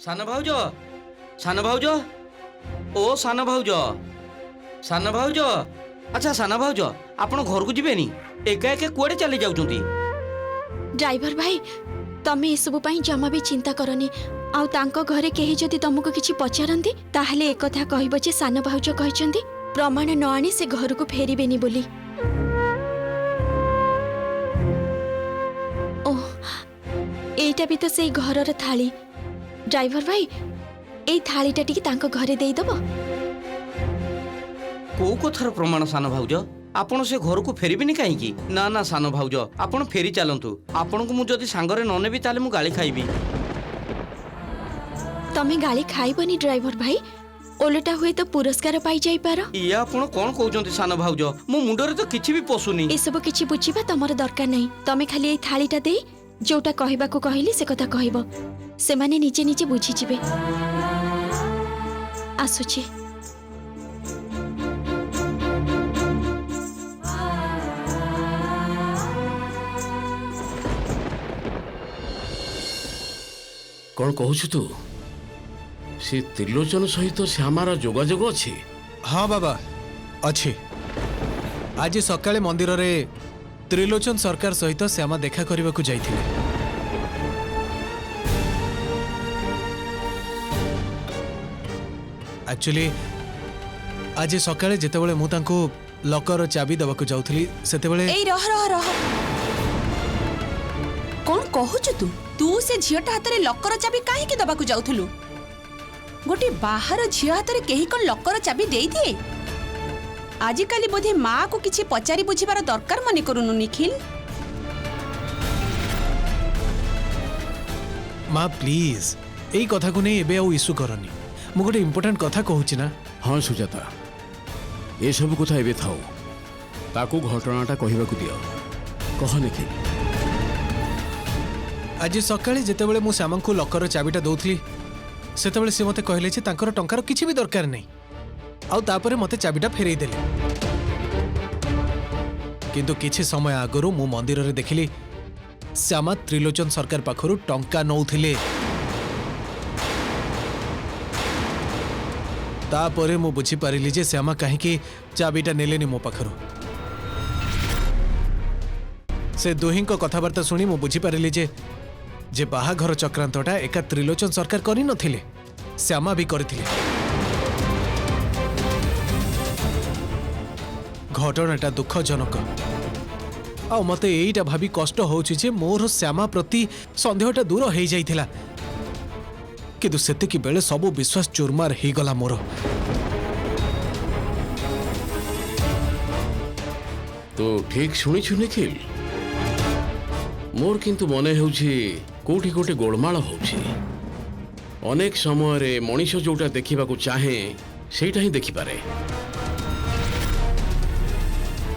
सान भाउज सान भाउज ओ सान भाउज सान भाउज अच्छा सान भाउज आपण घर को जीवेनी एका एका कुआडे चली जाउचंती। ड्राइवर भाई तमे एसबु पाई जमा भी चिंता करनी। आउ तांको घरे केही जदि तुमको किछि पचारंती ताहले एक कथा कहबो जे सान भाउज कहचंती प्रमाण न आनी से घर को फेरिबेनी बोली। ओह एटा भी तो से घरर थाली। ड्राइवर भाई ए थालीटा टिके तांको घरे देई दबो। को कथार प्रमाण सान भाउज आपण से घर को फेरिबेनी काहेकि? ना ना सान भाउज आपण फेरी चलंतु। आपण को मु जदि सांगरे न नेबी ताले मु गाली खाइबी। तमे गाली खाइबनी ड्राइवर भाई ओलटा हुए तो पुरस्कार पाई जाई पारो। या आपण कोन कहउचंती सान भाउज मु मुंडरे तो किछि भी पसुनी। ए सब किछि बुझिबा तमर दरकार नहीं। तमे खाली ए थालीटा दे जोटा कहबा को कहली से कथा कहबो से माने निजे निजे बुझी जिबे। आसुची कौन कहूछु तू से त्रिलोचन सहित श्यामार जोगाजोग अच्छी? हाँ बाबा अच्छी। आज सकाळे मंदिर रे त्रिलोचन सरकार सहित श्यामा देखा करने को जाइथिले। एक्चुअली आज सकाळे जेतेबेले मु तांको लकर चाबी दबा को जाउथली सेतेबेले ए रह रह रह कौन कहूछु तू से झियोटा हाथ रे लकर चाबी काहे के दबा को जाउथलु? गोटे बाहर झियो हाथ रे केही कोन लकर चाबी देई दिए? आजिकाली बोधे माँ को किछि पचारि बुझिबार दरकार मने करूनु निखिल। माँ प्लीज एई कथा को नहीं एबे आउ इश्यू करनी। मु गोटे इम्पोर्टेंट कथा कहूची ना। हाँ सुजाता ये सब कथा एबे थाओ ताकू घटनाटा कहबाकू दियो। कह निखिल। आज सकाळे जेतेबेले मु श्यामा को लकर चाबीटा दउथली सेतेबेले से मते कहले जे तांकर टंकार किछि भी दरकार नहीं आउ तापरे मते चाबीटा फेरई देले। किंतु किछि समय आगरु मु मंदिर रे देखिली श्यामा त्रिलोचन सरकार पाखरु टंका नउथिले। तापरे मु बुझी पारिली जे श्यामा काहे कि चाबीटा नेलेनी मो पाखरु। से दुहिंको कथाबार्ता सुनी मु बुझी पारिली जे बाहाघर चक्रांतटा एका त्रिलोचन सरकार करि नथिले श्यामा भी करथिले। घटनाटा दुखजनक। आ मते एईटा भाभी कष्ट होउछि जे मोर श्यामा प्रति संदेहटा दूर हो जाइथिला किंतु सेतिकी बेले सब विश्वास चुरमार हो गला मोर। तो ठीक शुणी निखिल मोर किंतु मने होउछि कोठी कोठी गोलमाल होउछि। अनेक समय रे मनीष जोटा देखिबा को चाहे सेटा ही देखि पारे।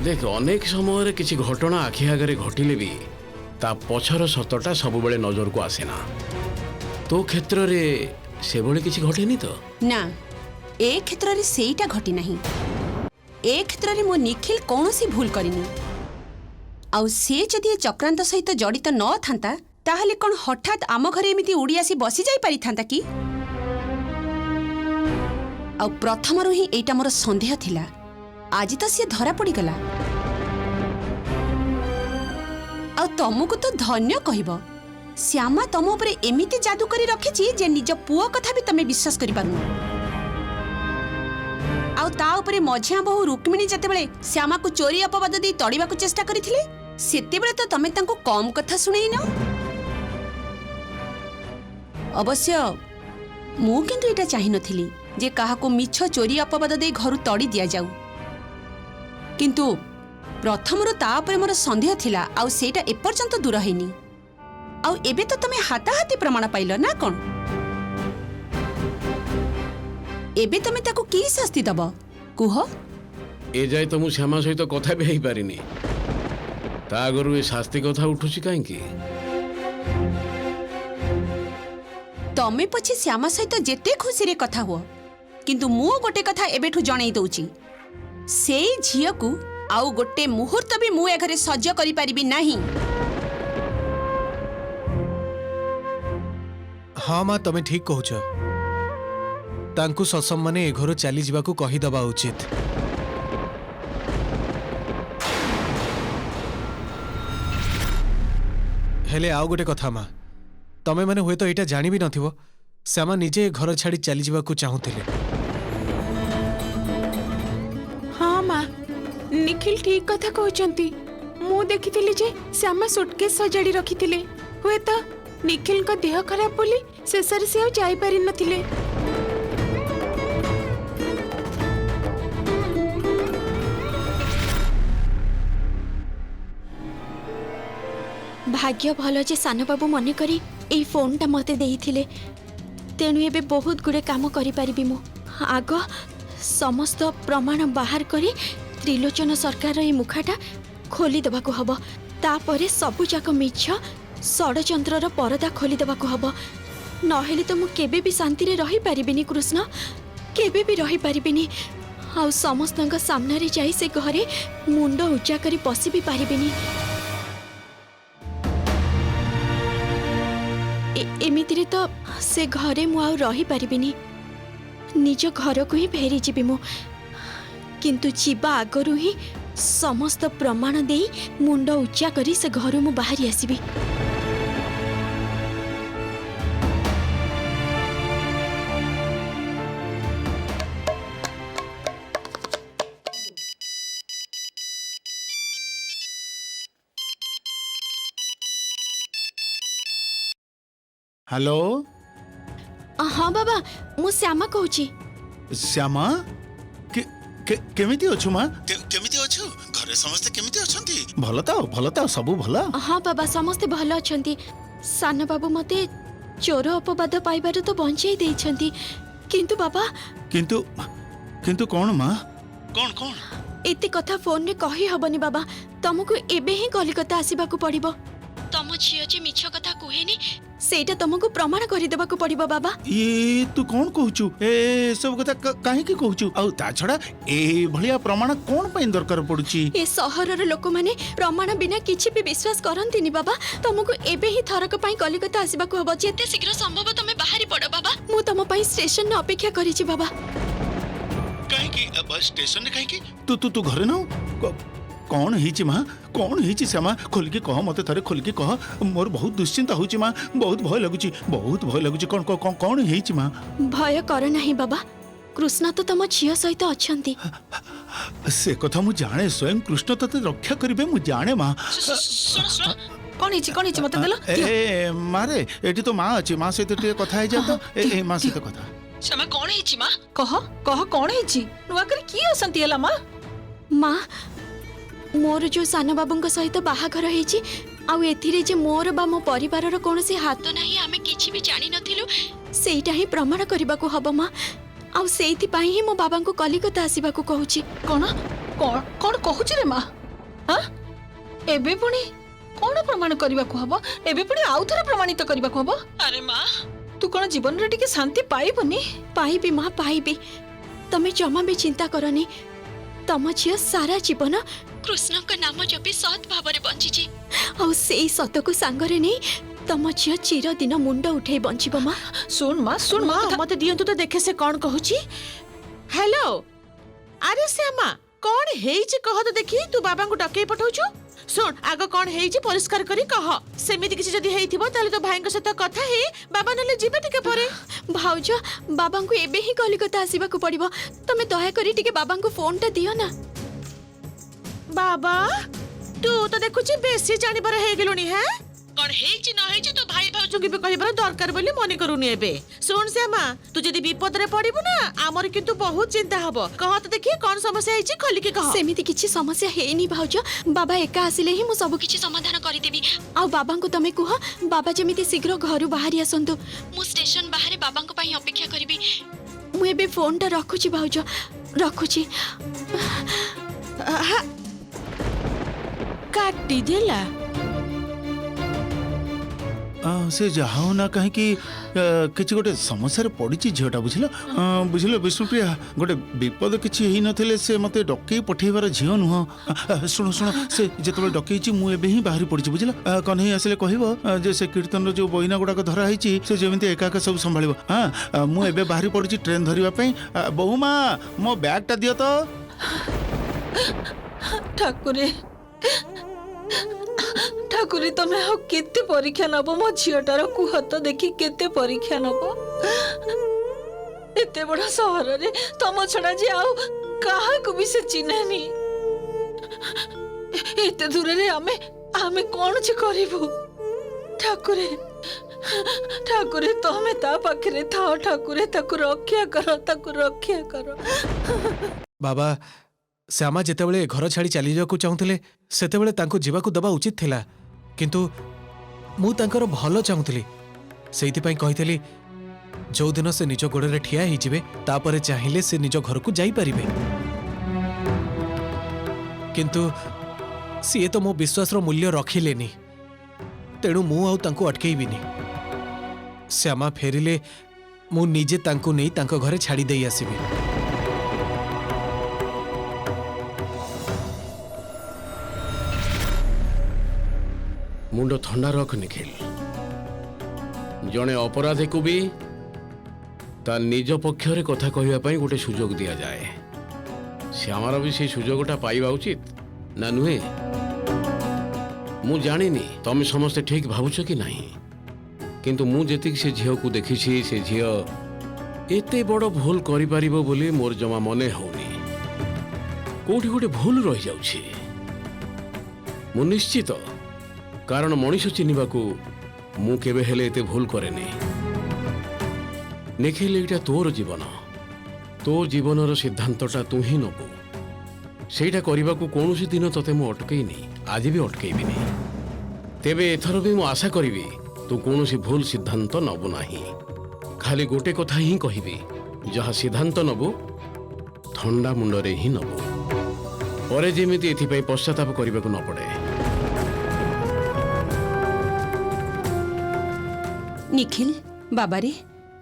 देख अनेक समय रे किछि घटना आखि आगरे घटिले भी ता पछर सतटा सब बेले नजर को आसे ना। तो क्षेत्र रे से बळे किछि घटेनी तो ना ए क्षेत्र रे सेईटा घटी नाही। ए क्षेत्र रे मो निखिल कोनोसी भूल करिनी। आउ से जदि चक्रांत सहित जड़ित न थांता ताहले कोन हठात आम घरे एमिति उड़ी आसी बसी जाई पारि थांता कि? आउ प्रथमरु ही एटा मोर संदेह थिला। आज तो से धरा पड़ी गला। आउ तमको तो धन्य कहबो श्यामा तम उपरे एमिति जादू करी रखिछि जे निज पुओ कथा भी तमे विश्वास करि पारुनो। आउ ता उपरे मझिया बहु रुक्मिणी जतेबेले श्यामा को चोरी अपवाद दे तड़िबा को चेष्टा करिथिले सेतेबेले तो तमे तांको कम कथा सुनेई न। अवश्य मु किंतु एटा चाहि नथिली जे काहा को मिछ चोरी अपवाद दे घरु तड़ी दिया जाऊ। किंतु प्रथमरो ता उपरे मोर संदेह थिला आउ सेटा एपर्यंत दूर हैनी। आउ एबे तो तमे हाताहाती प्रमाण पाइल ना कोन? एबे तमे ताको की शास्ति दब कुह? ए जाय तो मु श्यामा सहित कथा भी हेई पारिनी ता आगरु ए शास्ति कथा उठुछि काहे की? तमे पछे श्यामा सहित जेते खुशी रे कथा हुआ किंतु मु गोटे कथा एबेठु जणाई दउची सेई झियो को आउ गोटे मुहूर्त भी मु ए घरे सज्ज करि पारिबि नाही। हाँ माँ तमें ठीक कहूच तांकु ससम्माने ए घर चली जावाकू कहीदबा उचित। हेले आउ गोटे कथा माँ तमे माने हुए तो एटा जानी भी नथिबो श्यामा निजे घर छाड़ी चली जावाकू चाहूथिले। हाँ माँ निखिल ठीक कथा कहउचंती। मु देखिथिली जे श्यामा सुटकेस सजाड़ी रखिथिले। हुए तो निखिल को देह खराब बोली शेषर से आउ जाई पारि नथिले। भाग्य भल जे सान बाबू मन करी एई फोनटा मते देइथिले तेणु एबे बहुत गुडे काम करि पारिबि मु। आग समस्त प्रमाण बाहर करी त्रिलोचन सरकार ए मुखाटा खोली देबाकू हबो। तापरे सबु जाक मिछ षडयंत्रर परदा खोली देबाकू हबो। नहेले तो मु केबे भी शांति रे रही पारिबिनी कृष्ण, केबे भी रही पारिबिनी। आउ समस्तଙ୍କ सामने जाई से घरे मुंड उच्चा करी बसी भी पारिबिनी। एमितिरे तो से घरे मु आउ रही पारिबिनी। निज घर को ही फेरी जीबी मु, किंतु जीवा आगरु ही समस्त प्रमाण देई मुंड उच्चा करी से घरु मु बाहरी आसीबी। हेलो हाँ बाबा मु श्यामा कहूची। श्यामा केमिति अछु मां? केमिति अछु? घरे समस्त केमिति अछंती? भलो तो सब भलो? हाँ बाबा समस्ते भल अछंती। सान बाबू मते चोर अपवाद पाइबार तो बंचाई देइछंती, किंतु बाबा किंतु कौन मां? कौन एते कथा फोन रे कही हबनी बाबा। तुमको एबे ही कलिकता आसीबाकू पड़िबो। तम झियो जे मिछ कथा कुहेनी सेटा तुमको प्रमाण करि देबाकू पड़िबो बाबा। ये तू कौन कहूचु? ए सब कथा काहे की कहूचु? आ ता छडा ए भलिया प्रमाण कोन पई दरकार पडुची? ए सहरर लोक माने प्रमाण बिना किछि भी विश्वास करंतिनी बाबा। तुमको एबे ही थरक पई कलिकता आसीबाकू हबो। जेते शीघ्र संभव तमे बाहरी पड़ो बाबा। मु तम पई स्टेशन ने अपेक्षा करिछि बाबा। काहे की अब स्टेशन ने काहे की? तू घरे न कौन हिची मां? कौन हिची श्यामा? खोल के कह मते थरे खोल के कह। मोर बहुत दुश्चिंता होची मां, बहुत भय लगुची कौन हिची मां? भय कर नाही बाबा। कृष्ण तो तम झियो सहित अछंती। से कथा मु जाने, स्वयं कृष्ण तते रक्षा करिवे मु जाने मां। कौन हिची मते देलो? ए मारे एठी तो मां अछि, मां सहित टिके कथा हे जा तो। ए मां सहित कथा। श्यामा कौन हिची मां? कह कौन हिची? नुआ कर की असंती हला मां? माँ मोर जो सान बाबूंक सहित बाहाघर हेछि आउ एथिरे जे मोर बा मो परिवारर कोनोसी हाथ नाही आमे किछि भी जानि नथिलु सेइटा ही प्रमाण करबाकू हबो माँ। आउ सेइथि पई ही मो बाबांको कलिकता आसीबाकू कहूछि। कौन कहूछि रे मां? हां एबे पुनी कौन प्रमाण करबाकू हबो? एबे पुनी आउ थरे प्रमाणित करबाकू हबो? अरे मां तू कोन जीवन रे टिके शांति पाइबनी? पाइबी माँ पाइबी। तमे जमा भी चिंता करनी। तम झियो सारा जीवन कृष्ण का नाम जपी सत भावरे बंची आउ सेई सत को सांगरे नहीं तम झियो चिर दिन मुंड उठे बंचिबो माँ। सुन मां मते दियंतु तो देखे से कौन कहूछि। हेलो अरे श्यामा कौन हेइछि कह तो देखी। तू बाबा को डकई पठाउछु। सुन आग कौन हेइछि परिष्कार करी कह। सेमिति किछि जदी हेइथिबो ताले तो भाईଙ୍କ सहित कथा हे बाबा नले जिबे टिके परे। भाउज बाबा को एबे ही कलिकता आसीबा को पड़िबो। तमे दया करी टिके बाबा को फोन टा दियो ना। बाबा तू तो देखुछि बेसी जानि पर हे गेलुनी है। कौन हेइछि न हेइछि तो भाई भाउजु के भी कहिबार दरकार बोली मने करूनी एबे। सुन श्यामा तू जदी विपद रे पड़िबु ना हमर किंतु बहुत चिंता हबो। कह तो देखी कौन समस्या हेइछि खोली के कह। सेमिति किछि समस्या हेइनी भाउज। बाबा एका आसिले ही मु सब किछि समाधान करि देबी। आ बाबा को तमे कुह बाबा जेमिति शीघ्र घरु बाहरी आसंतु। मु स्टेशन बाहरे बाबा को पई अपेक्षा करिबी। मु एबे फोन टा रखुछि भाउज रखुछि। काटी देला से जहा हो ना कहीं किसी गोटे समस्या पड़ी झीटा बुझल बुझल विष्णुप्रिया गोटे विपद किसी ही नथिले से मते डकई पठेबार झील नुह शुण शुण से जिते डकई मुझे ही बाहरी पड़ी बुझल कन्हई आसिले कह जे से कीर्तन जो बहिना गुड़ाक धरा है से जमी एका एका सब संभाल हाँ मुझे बाहरी पड़ी ट्रेन धरवाई बहुमा मो बैगटा दियो तो ठाकुरे ठाकुरे तमे हो केते परीक्षा नब मो झीटार कुहत देखी केते परीक्षा नब एते बड़ा सहर रे तम छड़ा जे आउ काहा को भी से चिन्हनी एते दूर रे आमे कोन छ करिबु ठाकुरे ठाकुरे तमे ता पाखरे थाओ ठाकुरे ताकु रक्षा करो बाबा श्यामा जेतेबेले घर छाड़ी चली जाकू चाहुथिले सेतेबेले तांको जीवाकू दबा उचित थिला किंतु मु तांकर भलो चाहुथिली सेइति पई कहितली जो दिन से निज गोड़े ठिया ही जिवे तापरे चाहिले से निज घर को जाई परिबे किंतु सीए तो मो विश्वास रो मूल्य रखिलेनी तेणु मु आउ तांको अटकेइबिनी श्यामा फेरिले मु निजे तांको नै तांको घरे छाड़ी देई आसीबी मुंड थंडा रख निखिल जड़े अपराधी को भी ता निज पक्षरे कथा कहवाई गोटे सुजोग दि जाए श्यामार भी से सुजोगटा पाइबा उचित ना नुहे मु जानिनी तमे समस्ते ठीक भावुच कि नहीं किंतु मु जेति से झील को देखी से झील एते बड़ भूल करि परिबो बोली मोर जमा मने होनी कोठी गोटे भूल रही जाउछि मु निश्चित कारण मनीष चिन्हवा को मु केबे हेले एते भूल करेनी निखिल एटा तोर जीवन तो जीवनर सिद्धांतटा तू ही नबु सेटा करबा को कोनोसी दिन तते मु अटकेइनी आज भी अटकेइबिनी तेबे एथर भी मु आशा करिवि तू कोनोसी भूल सिद्धांत नबु नाही खाली गोटे कथा ही कहिबि जहा सिद्धांत नबु ठंडा मुंडरे ही नबु परे जेमिति एथि पश्चाताप करबा को न पड़े निखिल बाबा रे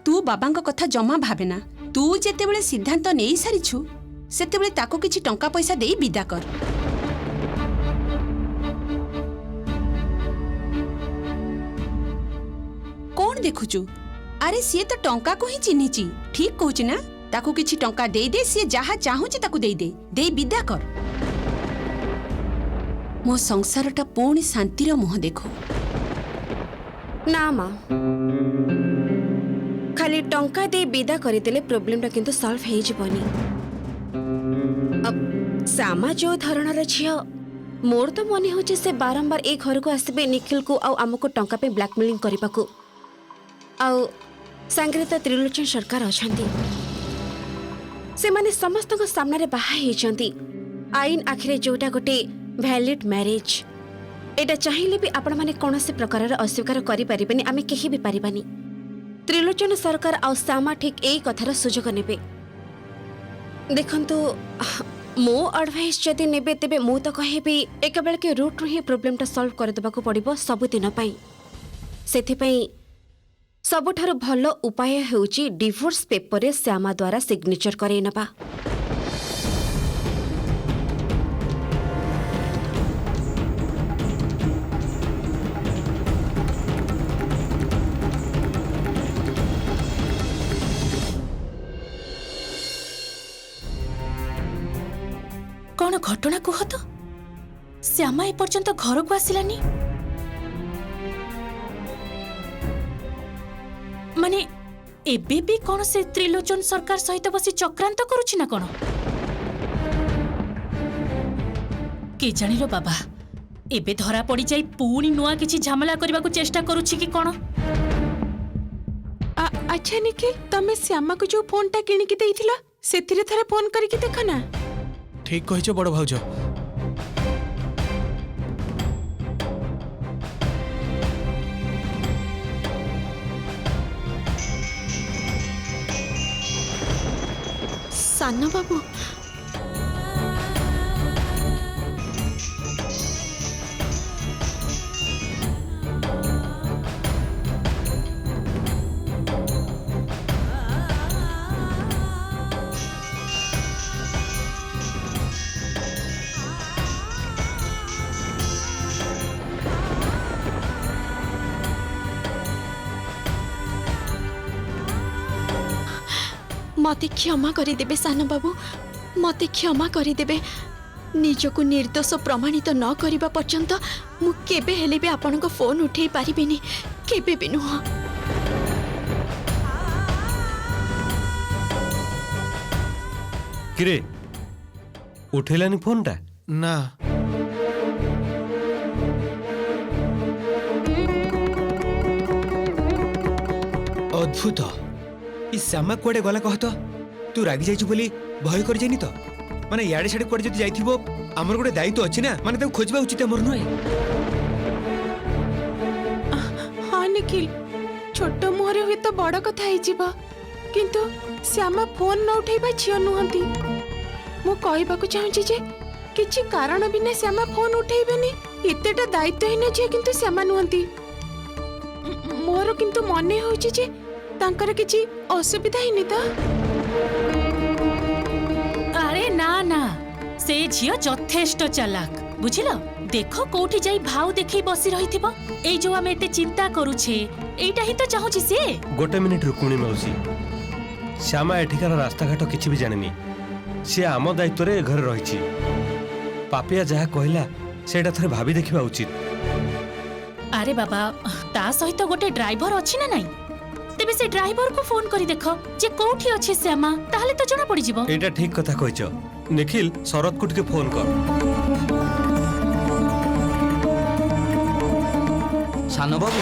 तू बाबांक कथा जमा भावेना तू जेतेबेले सिद्धांत नहीं सारिछु सेतेबेले ताको किछि टंका पैसा देई विदा कर कौन देखुचु अरे सी तो टंका को ही चिन्हिची ठीक कहूची ना ताको किछि टंका देई दे सी जहा चाहूची ताको देई विदा कर मो संसारटा पूर्ण शांतिर मुह देखो ना माँ खाली टंका दे विदा करदेले प्रोब्लेमटा किंतु सॉल्व हो जिवनी अब श्यामा जो धरणर झील मोर तो मन हो से बारंबार ए घर को आसबे निखिल को आउ आमको टंका पे ब्लैकमेलिंग करने को आउ सांगरे तो त्रिलोचन सरकार अछंती से माने समस्त को सामने रे बाहा हेचंती आईन आखिरे जोटा गोटे वैलिड मैरिज एटा चाहिए भी आपण माने कौन से प्रकार अस्वीकार करें आमे कहीं भी पारिबानी त्रिलोचन सरकार आ श्यामा ठीक यही कथार सुजोग नेबे देखंतु मो एडवाइस जदि नेबे तेबे मु तो कहबी एक बेल के रूट रू ही प्रॉब्लमटा सॉल्व कर देबा को पड़िबो सब दिन पई सेथि पई सबुठारु भलो उपाय हेउची डिवोर्स पेपर रे श्यामा द्वारा सिग्नेचर करे नबा कौन घटना कुह तो श्यामा ए पर्यंत घर को आसिलानी माने एबे भी कौन से त्रिलोचन सरकार सहित बसी चक्रांत करुछि ना कौन के जानिलो बाबा एबे धरा पड़ी जाई पुणी नुआ किछि झमेला करबा को चेष्टा करुछि कि कौन अच्छा निखिल तमे श्यामा को जो फोनटा किनि के देइथिला सेथिरे थरे फोन करिके देख ना ठीक कहिछ बड़ भाउज सानो बाबू मते क्षमा करिदेबे सान बाबू, मते क्षमा करिदेबे। निजको निर्दोष प्रमाणित न करिबा पर्यंत मु केबे हेले बे आपनको फोन उठेई पारिबिनी, केबे भी नुह। किरे उठेलानी फोनटा? ना अद्भुत ई श्यामा कुआडे गला कह तो? तू रागी जाइछु बोली भय कर जाइनी तो? माने याडे छाडे कुआडे जदि जाइथिबो हमर गोटे दायित्व अछि ना, माने ताको खोजबा उचित हमर नुहे। हाँ निखिल, छोट मुहरे हुए तो बड़ कथा ही जीवा, किंतु श्यामा फोन न उठेबा झियो नुहंती। मु कहबाकू चाहूची जे किछि कारण बिना श्यामा फोन उठेइबेनी। एतेटा दायित्वहीन झियो किंतु श्यामा नुहंती। मोर किंतु मने होउची जे तांकर किछि असुविधा हिनी तो? अरे ना ना, से झियो यथेष्ट चालाक बुझिल। देखो कोठी जाई भाव देखई बसी रहिथिबो, एई जो हम एते चिंता करूछे एइटा ही तो चाहूची से। गोटे मिनिट रुकुणी मौसी, श्यामा एठिकार रास्ता घाट किछि भी जानिनी। से आम दायित्व रे घर रहिछि। पापिया जहा कहला सेटा थरे भाबी देखिबा उचित। अरे बाबा, ता सहित गोटे ड्राइवर अछि ना नहीं? तेबे से ड्राइवर को फोन करी देखो जे कोठी अछि श्यामा, ताहले तो जणा पड़ी जिवो। एटा ठीक कथा कहछ। निखिल शरद को फोन कर। सानो बाबू,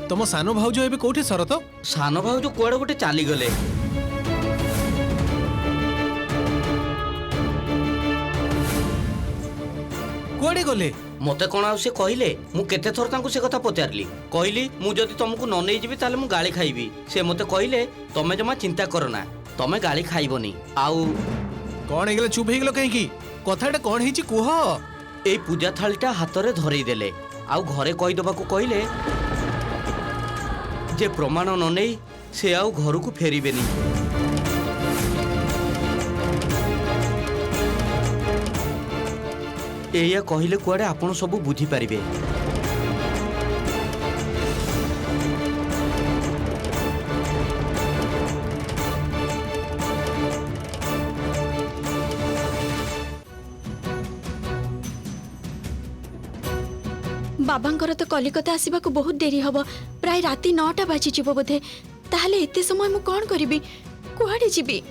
तम सान भाउज एबे कोठी शरत? सानो भाउज कुआडे गोटे चाली गले। कुआडे गले? मते कोन आउ से कहले। मु केते थर तांको से कथा पचारली। कहली मु जदी तुमको न नै जिबी ताले मु गाली खाइबी। से मते कहले तमे जमा चिंता करना, तमे गाली खाइबोनी। आउ कोन हेगले चुप हेगलो कहीं की? कथाटा कोन हेची कुह? ए पूजा थालीटा हातरे धरई देले। आउ घरे कहि दबाको कहले जे प्रमाण न नै से आउ घरକୁ फेरिबेनी। एया कहले कुआडे आपण सब बुझी पारिबे। बाबांकर तो कलिकता आसवाक बहुत डेरी हब, प्राय राति 9टा बाजी जीव बोधे। ताहले एते समय मु कोन करिबी, कुआडे जीबी?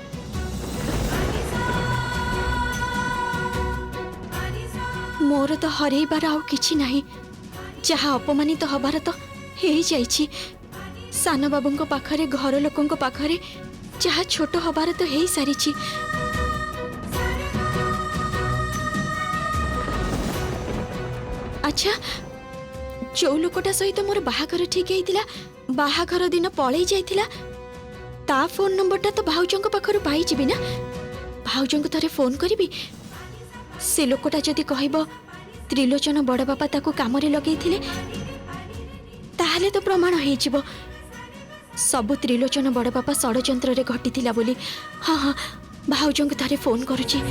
मोर तो हरैबार आउ किछि नाही। जहा अपमानित हबार तो हेई जाइछि। सान बाबूंको पाखरे, घर लोकंको पाखरे जहा छोट हबार तो हेई सारिछि। अच्छा, जो लोकटा सहित मोर बाहाघर ठीक हेइतिला, बाहाघर दिन पळै जाइतिला, ता फोन नंबरटा तो भाउजंको पाखरु पाई जिबि ना। भाउजंको थरे फोन करिबि। से लोकटा जदि कहइबो त्रिलोचन बड़ बापा ताकू कामरे लगेइथिले, ताहले तो प्रमाण हेइ जिवो सब त्रिलोचन बड़ बापा षडयंत्र रे घटिथिला बोली। हाँ हाँ, भाउजंको थरे फोन करूछि।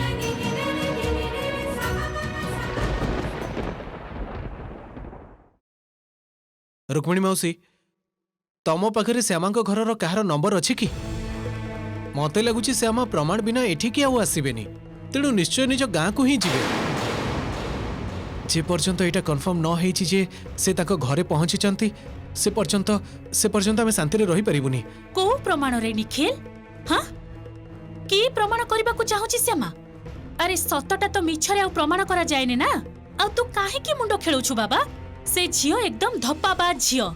रुक्मिणी मौसी, तम पाखरे श्यामा घर कहार नंबर अछि कि? मते लगुछि श्यामा प्रमाण बिना एठिकी आउ आसीबेनी, तेणु निश्चय निज गाँ को ही जीवे। जे पर्यंत एटा कन्फर्म न हेइछि जे से ताको घरे पहुंचीचंती, से पर्यंत आमे शांति रे रहि परिबुनी। को प्रमाण रे निखिल? हां, की प्रमाण करबा को चाहूची श्यामा? अरे सतटा तो मिछरे आ प्रमाण करा जायने ना। आ तू काहे की मुंडो खेलुछु बाबा? से झियो एकदम धप्पाबाज झियो,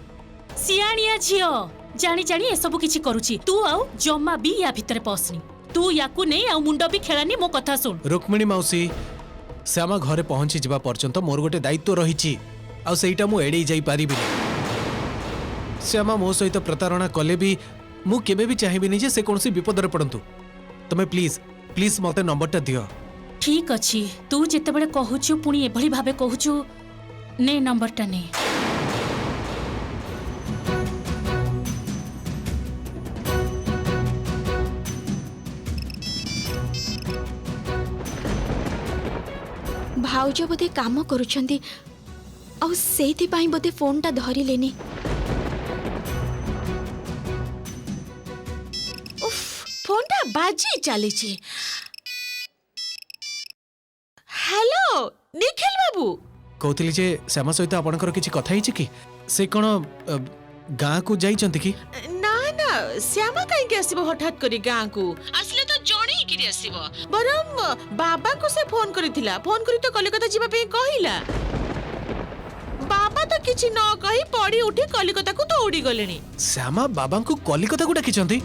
सियाणिया झियो, जानी जानी ए सब किछि करूची। तू आउ जम्मा भी या भितरे पसनी। तू याकू नहीं आ मुंडो भी खेलानी। मो कथा सुन रुक्मिणी मौसी, श्यामा घरे पहुंची जिबा पर्यंत मोर गोटे दायित्व रहिछि, आ सेइटा मु एडै जाई पारिबिनी। श्यामा मो सहित प्रतारणा कले भी मु केबे भी चाहिबिनी जे से कोनसी विपदरे पड़ंतु। तमे प्लीज प्लीज मते नंबरटा दियो। ठीक अछि, तू जेतेबेले कहूछु पुणी एभली भाबे कहूछु, ने नंबरटा ने। भाउज बोधे काम करुछंती, आउ सेइथि पाई बोधे फोनटा धरिलेनी। ବାଜି ଚାଲିଛି। ହ୍ୟାଲୋ ନିଖିଲ ବାବୁ। କହୁଥିଲି ଯେ ଶ୍ୟାମା ସହିତ ଆପଣଙ୍କର କିଛି କଥା ହେଇଛି କି? ସେ କ'ଣ ଗାଁକୁ ଯାଇଛନ୍ତି କି? ନା ନା ଶ୍ୟାମା କାହିଁକି ଆସିବ ହଠାତ୍ କରି ଗାଁକୁ? ଆସିଲେ ତ ଜଣେଇକିରି ଆସିବ। ବରଂ ବାବାଙ୍କୁ ସେ ଫୋନ କରିଥିଲା। ଫୋନ କରି ତ କଲିକତା ଯିବା ପାଇଁ କହିଲା। ବାବା ତ କିଛି ନ କହି ପଡି ଉଠି କଲିକତାକୁ ଦୌଡ଼ି ଗଲେଣି। ଶ୍ୟାମା ବାବାଙ୍କୁ କଲିକତାକୁ ଡାକିଛନ୍ତି?